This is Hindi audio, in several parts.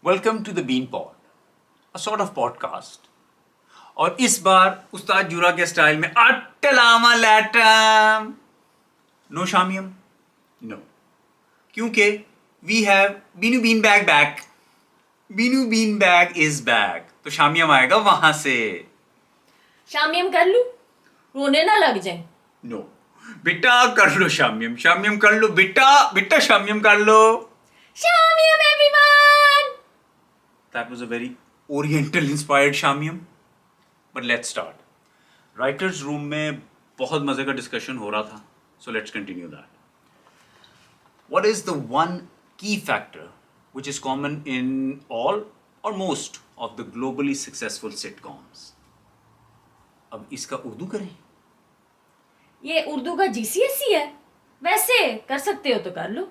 Welcome to the bean pod, a sort of podcast. और इस बार उस्ताद जुरा के स्टाइल में अट्टलामा लैटम, नो शामियम, नो, क्योंकि we have Beenu bean bag back. Beenu bean bag is back, तो शामियम आएगा वहां से। शामियम कर लूं, रोने ना लग जाए। नो बेटा, कर लो शामियम, शामियम कर लो बेटा, बेटा शामियम कर लो। शामियम everyone. That was a very Oriental inspired शामियम। But let's start. Writers room में बहुत मजे का डिस्कशन हो रहा था, so let's continue that. What is the one key factor which is common in all or most of the globally successful sitcoms? अब इसका उर्दू करें? ये उर्दू का जीसीएसई है, वैसे कर सकते हो तो कर लो।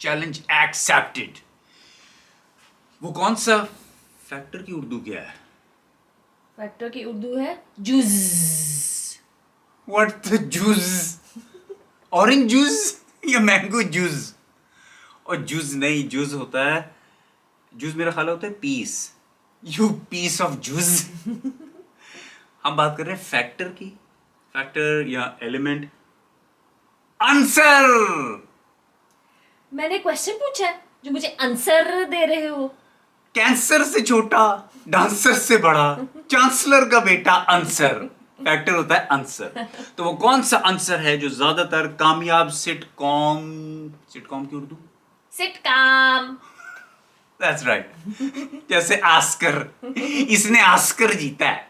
Challenge accepted. वो कौन सा फैक्टर की उर्दू क्या है? फैक्टर की उर्दू है जूस। What the juice? Orange juice या मैंगो जूस? और जूस नहीं, जूस होता है, जूस मेरा ख्याल होता है पीस। यू पीस ऑफ जूस। हम बात कर रहे हैं फैक्टर की, फैक्टर या एलिमेंट। आंसर। मैंने क्वेश्चन पूछा है जो मुझे आंसर दे रहे हो। कैंसर से छोटा, डांसर से बड़ा, चांसलर का बेटा आंसर। फैक्टर होता है आंसर। तो वो कौन सा आंसर है जो ज्यादातर कामयाब सिटकॉम, सिटकॉम की उर्दू? सिटकॉम। That's right. जैसे आस्कर, इसने आस्कर जीता है।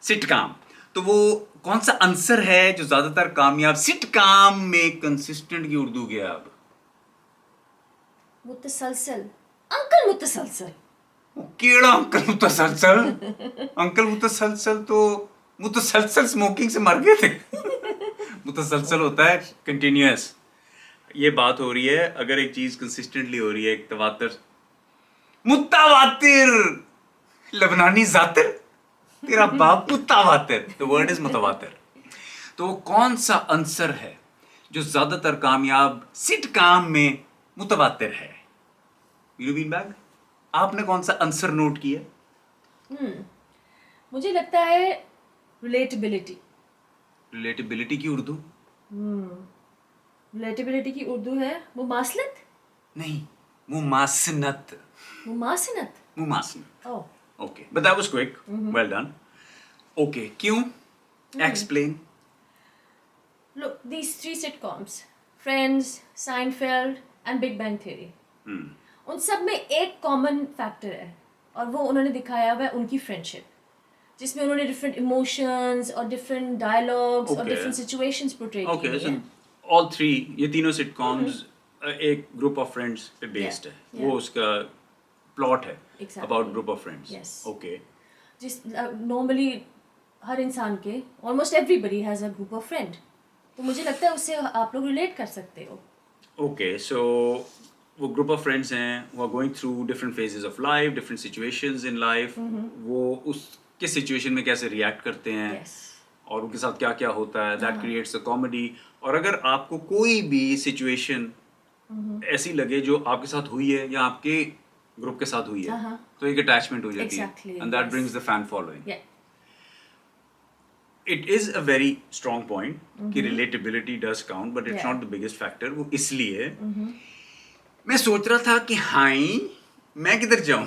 सिटकॉम। तो वो कौन सा आंसर है जो ज्यादातर कामयाब सिटकॉम में कंसिस्टेंट की उर्दू क्या है? अब मुतसलसल, अंकल मुतसलसल। केड़ा अंकल मुतसलसल? अंकल मुतसलसल तो मुतसलसल स्मोकिंग से मर गए थे। मुतसलसल होता है कंटिन्यूअस। ये बात हो रही है अगर एक चीज कंसिस्टेंटली हो रही है, एक तवातर, मुतावातिर, लबनानी जातिर, तेरा बाप मुतावातिर, द वर्ड इज मुतावातिर। तो वो कौन सा आंसर है जो ज्यादातर कामयाब सिटकॉम में मुतवातिर है? बीनू बीन बैग, आपने कौन सा आंसर नोट किया? मुझे लगता है रिलेटेबिलिटी। रिलेटेबिलिटी की उर्दू? रिलेटेबिलिटी की उर्दू है मुमासलत। नहीं, मुमासनत। मुमासनत। मुमासनत। Oh, okay, but that was quick, well done. Okay, क्यों? Explain. Look, these three sitcoms, Friends, Seinfeld and Big Bang Theory, उन सब में एक कॉमन फैक्टर है और वो उन्होंने दिखाया हुआ है उनकी फ्रेंडशिप, जिसमें उन्होंने डिफरेंट इमोशंस और डिफरेंट डायलॉग्स और Okay. Different situations portray okay, की सो हैं। ऑल थ्री, ये तीनों सिटकॉम्स एक ग्रुप ऑफ फ्रेंड्स पे बेस्ड है। Yeah, वो yeah. उसका प्लॉट है Exactly. About group of friends. Yes. Okay, जिस नॉर्मली हर इंसान के almost everybody has a group of friend, तो मुझे लगता है उससे आप लोग रिलेट कर सकते हो। ओके, सो वो ग्रुप ऑफ फ्रेंड्स हैं, वो going through different phases of life, different situations in life. वो उसके सिचुएशन में कैसे रिएक्ट करते हैं Yes. और उनके साथ क्या क्या होता है, दैट क्रिएट्स अ कॉमेडी। और अगर आपको कोई भी सिचुएशन ऐसी लगे जो आपके साथ हुई है या आपके ग्रुप के साथ हुई है, तो एक अटैचमेंट हो जाती Exactly, है, and that yes. Brings the fan following. Yeah. It is a very strong point कि relatability does count, but it's Yeah. Not the biggest factor. वो इसलिए मैं सोच रहा था कि हाई मैं किधर जाऊं,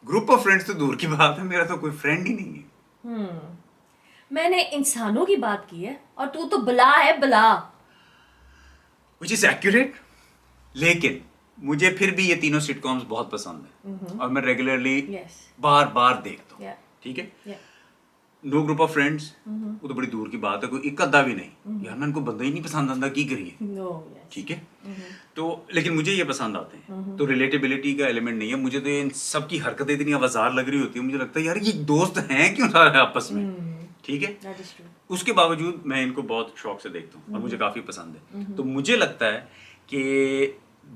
ग्रुप ऑफ फ्रेंड्स तो दूर की बात है, मेरा तो कोई फ्रेंड ही नहीं है। मैंने इंसानों की बात की है और तू तो बला है, बला। Which is accurate. लेकिन मुझे फिर भी ये तीनों सिटकॉम्स बहुत पसंद है और मैं रेगुलरली Yes. बार बार देखता हूँ। Yeah. ठीक है, Yeah. No group of friends वो तो बड़ी दूर की बात है, कोई एक अद्धा भी नहीं। यार मैं इनको बंदा ही नहीं पसंद आता, की करिए? No. Yes. ठीक है, तो लेकिन मुझे ये पसंद आते हैं। तो रिलेटेबिलिटी का एलिमेंट नहीं है। मुझे तो इन सब की हरकतें इतनी आवाजार लग रही होती है, मुझे लगता है यार ये दोस्त हैं क्यों सारे आपस में। ठीक है, That is true. उसके बावजूद मैं इनको बहुत शौक से देखता हूँ और मुझे काफ़ी पसंद है। तो मुझे लगता है कि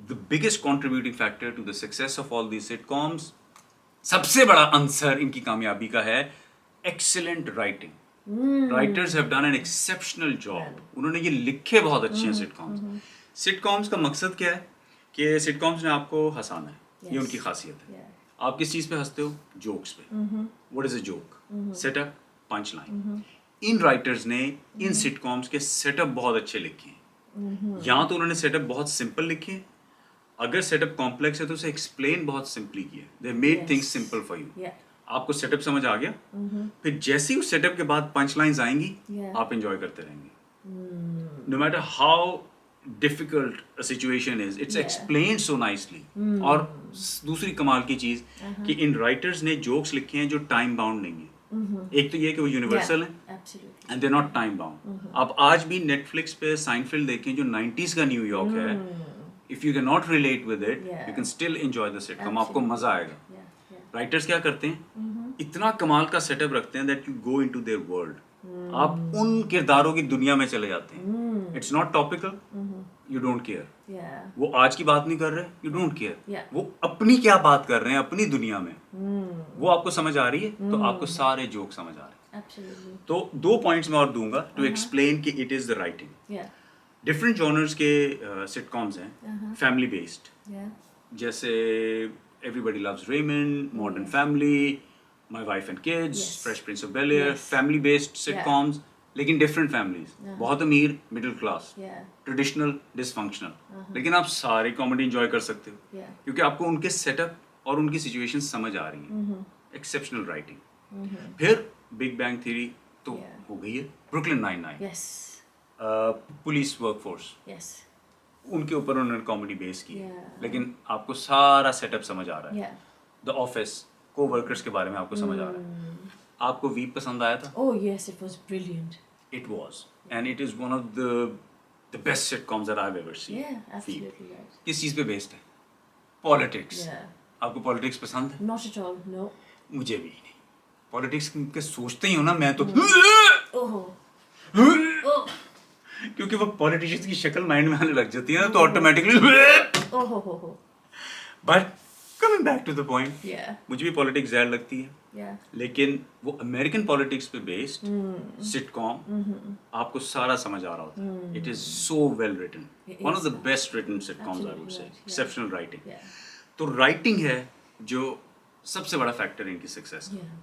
the biggest contributing factor to the success of all the sitcoms, सबसे बड़ा आंसर इनकी कामयाबी का है excellent writing. Writers have done an exceptional job. उन्होंने ये लिखे बहुत अच्छे हैं सिटकॉम्स। सिटकॉम्स का मकसद क्या है कि सिटकॉम्स ने आपको हंसाना है, ये Yes. उनकी खासियत है। Yeah. आप किस चीज़ पे हंसते हो? जोक्स पे। What is a joke? Setup, punch line. इन राइटर्स ने इन सिटकॉम्स के सेटअप बहुत अच्छे लिखे हैं। या तो उन्होंने सेटअप बहुत सिंपल लिखे हैं, अगर सेटअप कॉम्प्लेक्स है तो उसे एक्सप्लेन बहुत सिंपली किया। They made Yes. Things simple for you. Yeah. आपको सेटअप समझ आ गया, फिर जैसे ही उस सेटअप के बाद पंच लाइन्स आएंगी, Yeah. आप एंजॉय करते रहेंगे। No matter how difficult a situation is, it's Yeah. Explained so nicely. और दूसरी कमाल की चीज कि इन राइटर्स ने जोक्स लिखे हैं जो टाइम बाउंड नहीं है। एक तो ये कि वो यूनिवर्सल Yeah. है Absolutely. And they not time bound. आप आज भी नेटफ्लिक्स पे साइनफील्ड देखें जो 90s का न्यूयॉर्क है, if you can not relate with it, Yeah. You can still enjoy the sitcom, आपको Absolutely. मजा आएगा। Yeah. Yeah. राइटर्स क्या करते हैं, इतना कमाल का सेटअप रखते हैं that you go into their world. आप उन किरदारों की दुनिया में चले जाते हैं। It's not topical, you don't care. Yeah. वो आज की बात नहीं कर रहे, यू डोंट केयर। Yeah. वो अपनी क्या बात कर रहे हैं अपनी दुनिया में, वो आपको समझ आ रही है, तो आपको सारे जोक समझ आ रहे हैं। Absolutely. तो 2 पॉइंट्स मैं और दूंगा टू एक्सप्लेन कि it is the writing. Yeah. Different genres के सिटकॉम्स हैं, फैमिली बेस्ड, Yeah. जैसे everybody loves Raymond, modern family, my wife and kids, Yes. Fresh prince of Bel Air, Yes. Family based sitcoms, लेकिन डिफरेंट फैमिलीज, बहुत अमीर, middle class, Yeah. Traditional, dysfunctional, लेकिन आप सारी कॉमेडी एंजॉय कर सकते हो Yeah. क्योंकि आपको उनके सेटअप और उनकी सिचुएशन समझ आ रही है। Exceptional writing. फिर बिग बैंग थ्योरी तो Yeah. हो गई है, Brooklyn 99, Yes. Police workforce, Yes. उनके ऊपर उन्होंने कॉमेडी बेस की है, Yeah. लेकिन आपको सारा सेटअप समझ आ रहा है। Yeah. द ऑफिस, को वर्कर्स के बारे में आपको समझ आ रहा है। आपको वीप पसंद आया था? Oh yes, it was brilliant. It was and it is one of the best sitcoms that I have ever seen. Yeah, absolutely right. किस चीज़ पे बेस्ड है? पॉलिटिक्स। Yeah. आपको पॉलिटिक्स पसंद है? Not at all. No. मुझे भी नहीं। पॉलिटिक्स के सोचते ही हो ना, मैं तो Oh. Oh. क्योंकि वो पॉलिटिशियंस की शक्ल माइंड में आने लग जाती है ना, तो automatically. Oh. Oh. Oh. Oh. But coming back to the point, Yeah. मुझे भी पॉलिटिक्स ज़्यादा लगती है, Yeah. लेकिन वो अमेरिकन पॉलिटिक्स पे बेस्ड सिटकॉम आपको सारा समझ आ रहा होता है। It is so well written, It one of is. The best written sitcoms I would Absolutely say, right, yeah. Exceptional writing. Yeah. तो राइटिंग है जो सबसे बड़ा फैक्टर है इनकी सक्सेस। Yeah.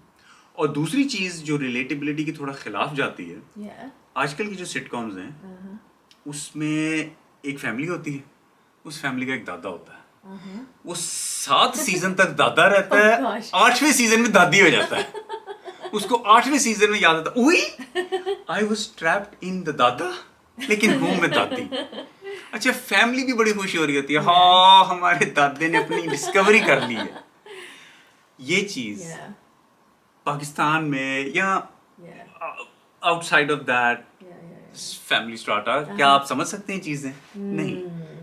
और दूसरी चीज़ जो रिलेटेबिलिटी के थोड़ा खिलाफ जाती है, Yeah. आजकल की जो सिटकॉम्स हैं उसमें एक फैमिली होती है, उस फैमिली का एक दादा होता है, वो 7 सीजन तक दादा रहता है, Oh gosh. 8वें सीजन में दादी हो जाता है। उसको 8वें सीजन में याद आता है, उई I was trapped in the दादा, लेकिन हूँ मैं दादी। अच्छा, फैमिली भी बड़ी खुशी हो रही होती है, हाँ हमारे दादे ने अपनी डिस्कवरी कर ली है। ये चीज़ Yeah. पाकिस्तान में या Yeah. Outside of that Yeah. Yeah. Family strata, क्या आप समझ सकते हैं चीज़ें? नहीं,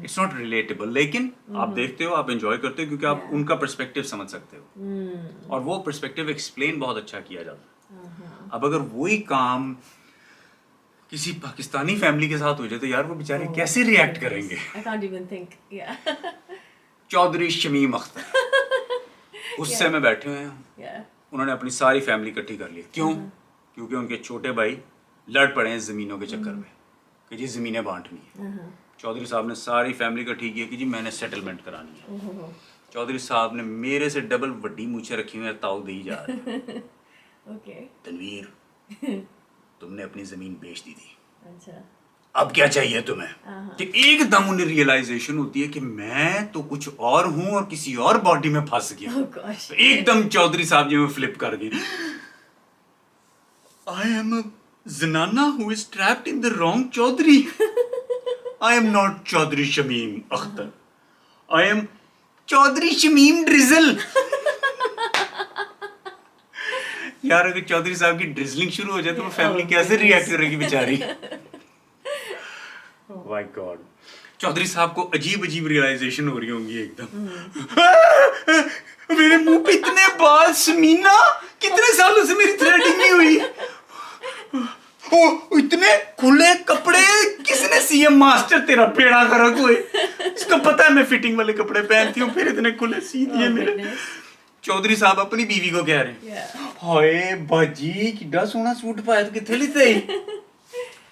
इट्स नॉट रिलेटेबल, लेकिन आप देखते हो, आप एंजॉय करते हो क्योंकि आप Yeah. उनका पर्सपेक्टिव समझ सकते हो, और वो पर्सपेक्टिव एक्सप्लेन बहुत अच्छा किया जाता है। अब अगर वही काम किसी पाकिस्तानी फैमिली के साथ हो जाए तो यार वो बेचारे Oh, कैसे रिएक्ट goodness. करेंगे? I can't even think. Yeah. Chaudhary Shamim Akhtar गुस्से में बैठे हुए हैं, Yeah. उन्होंने अपनी सारी फैमिली इकट्ठी कर ली। क्यों? क्योंकि उनके छोटे भाई लड़ पड़े हैं ज़मीनों के चक्कर में कि जी ज़मीनें बांटनी है। चौधरी साहब ने सारी फैमिली इकट्ठी की कि जी मैंने सेटलमेंट करानी है। Oh. चौधरी साहब ने मेरे से डबल वड्डी मूछें रखी हुई हैं, ताऊ दी जा रही है। Okay. तनवीर, तुमने अपनी ज़मीन बेच दी थी, अच्छा. अब क्या चाहिए तुम्हें? कि एकदम उन्हें रियलाइजेशन होती है कि मैं तो कुछ और हूं और किसी और बॉडी में फंस गया। Oh gosh. तो एकदम चौधरी साहब जी में फ्लिप कर गए, आई एम अ जनाना who is trapped in the wrong Chaudhary. I am not Chaudhary Shamim Akhtar, I am Chaudhary Shamim drizzle. यार अगर चौधरी साहब की ड्रिजलिंग शुरू हो जाए तो वो फैमिली कैसे रिएक्ट करेगी बेचारी? माय गॉड, चौधरी साहब को अजीब अजीब रियलाइजेशन हो रही होंगी एकदम। मेरे मुंह पे इतने बाल, समीना कितने सालों से मेरी थ्रेडिंग नहीं हुई। ओ इतने खुले कपड़े, किसने सीएम मास्टर तेरा पेड़ा करा कोई? इसको पता है मैं फिटिंग वाले कपड़े पहनती हूँ, फिर इतने खुले सी दिए मेरे। चौधरी साहब अपनी बीवी को कह रहे हैं, हाय बाजी किड्डा सोहना सूट पाया तो किथे लिते ही?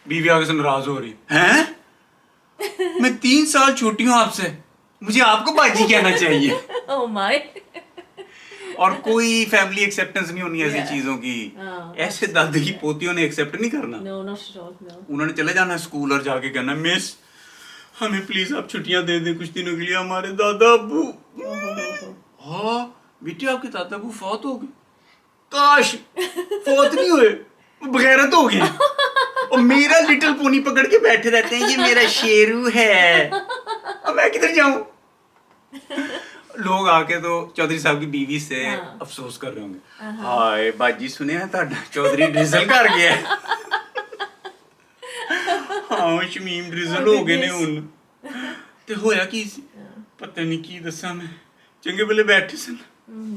बीवी आगे से नाराज हो रही हैं, मैं 3 साल छोटी हूँ आपसे, मुझे आपको बाजी कहना चाहिए। Oh my. और कोई फैमिली एक्सेप्टेंस नहीं होनी ऐसी Yeah. चीजों की। हाँ, ऐसे दादी की पोतियों ने एक्सेप्ट नहीं करना। No, not at all. No. उन्होंने चले जाना स्कूल और जाके कहना मिस हमें प्लीज आप छुट्टियां दे दें कुछ दिनों के लिए, हमारे दादा अबू। हाँ बेटे आपके दादा अबू फौत हो गए। काश फौत नहीं हुए, वो बगैरत हो गए और मेरा लिटिल पोनी पकड़ के बैठे रहते हैं, ये मेरा शेरू है। अब मैं किधर जाऊं? लोग आके तो चौधरी साहब की बीवी से हाँ। अफसोस कर रहे होंगे, हाय बाजी सुने ਤੁਹਾਡਾ चौधरी ड्रिजल कर गया है। ਹਾਂ ਸ਼ਮੀਮ ਡ੍ਰਿਜ਼ਲ ਹੋ ਗਏ ਨੇ ਹੁਣ। ਤੇ ਹੋਇਆ ਕੀ ਸੀ ਪਤਾ ਨਹੀਂ ਕੀ ਦੱਸਾਂ ਮੈਂ, ਚੰਗੇ ਵੇਲੇ ਬੈਠੇ ਸਨ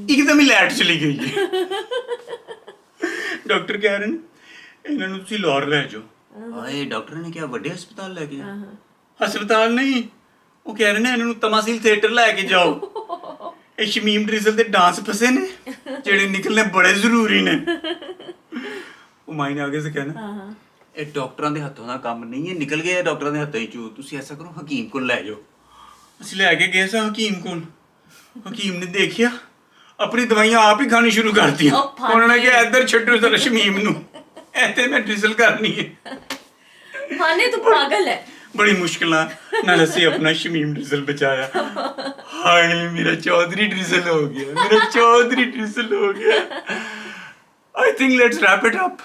ਇੱਕਦਮ ਹੀ ਲਾਈਟ ਚਲੀ ਗਈ ਹੈ। ਡਾਕਟਰ ਕਹਿ ਰਹੇ ਨੇ ਇਹਨਾਂ ਨੂੰ ਤੁਸੀਂ ਲਾਹੌਰ ਲੈ ਜਾਓ। ਹਾਏ ਡਾਕਟਰ ਨੇ ਕਿਹਾ ਵੱਡੇ ਹਸਪਤਾਲ ਲੈ ਕੇ ਜਾਓ? ਹਸਪਤਾਲ ਨਹੀਂ, ਉਹ ਕਹਿ ਰਹੇ ਨੇ ਇਹਨਾਂ ਨੂੰ ਤਮਾਸੀਲ ਥੀਏਟਰ ਲੈ ਕੇ ਜਾਓ, ਇਹ ਸ਼ਮੀਮ ਡ੍ਰਿਜ਼ਲ ਦੇ ਡਾਂਸ ਫਸੇ ਨੇ ਜਿਹੜੇ ਨਿਕਲਨੇ ਬੜੇ ਜ਼ਰੂਰੀ ਨੇ। ਉਹ ਮਾਈ ਨੇ ਆਗੇ ਸੇ ਕਹਿਣਾ ਇਹ ਡਾਕਟਰਾਂ ਦੇ ਹੱਥੋਂ ਦਾ ਕੰਮ ਨਹੀਂ ਹੈ, ਨਿਕਲ ਗਿਆ ਡਾਕਟਰਾਂ ਦੇ ਹੱਥੋਂ ਹੀ ਚੂ, ਤੁਸੀਂ ਐਸਾ ਕਰੋ ਹਕੀਮ ਕੋਲ ਲੈ ਜਾਓ। ਅਸੀਂ ਲੈ ਕੇ ਗਏ ਸਾਂ ਹਕੀਮ ਕੋਲ, ਹਕੀਮ ਨੇ ਦੇਖਿਆ ਆਪਣੀ ਦਵਾਈਆਂ ਆਪ ਹੀ ਖਾਣੀ ਸ਼ੁਰੂ ਕਰਤੀਆਂ। ਉਹਨਾਂ ਨੇ ਕਿਹਾ ਇੱਧਰ ਛੱਡੋ ਜ਼ਰਾ ਸ਼ਮੀਮ ਨੂੰ, ਇੱਥੇ ਮੈਂ ਡ੍ਰਿਜ਼ਲ ਕਰਨੀ ਹੈ। माने तो पागल है। बड़ी मुश्किल ਨਾਲ ਅਸੀਂ ਆਪਣਾ ਸ਼ਮੀਮ ਡ੍ਰਿਜ਼ਲ ਬਚਾਇਆ। ਹਾਏ ਮੇਰਾ ਚੌਧਰੀ ਡ੍ਰਿਜ਼ਲ ਹੋ ਗਿਆ, ਮੇਰਾ ਚੌਧਰੀ ਡ੍ਰਿਜ਼ਲ ਹੋ ਗਿਆ। I think let's wrap it up.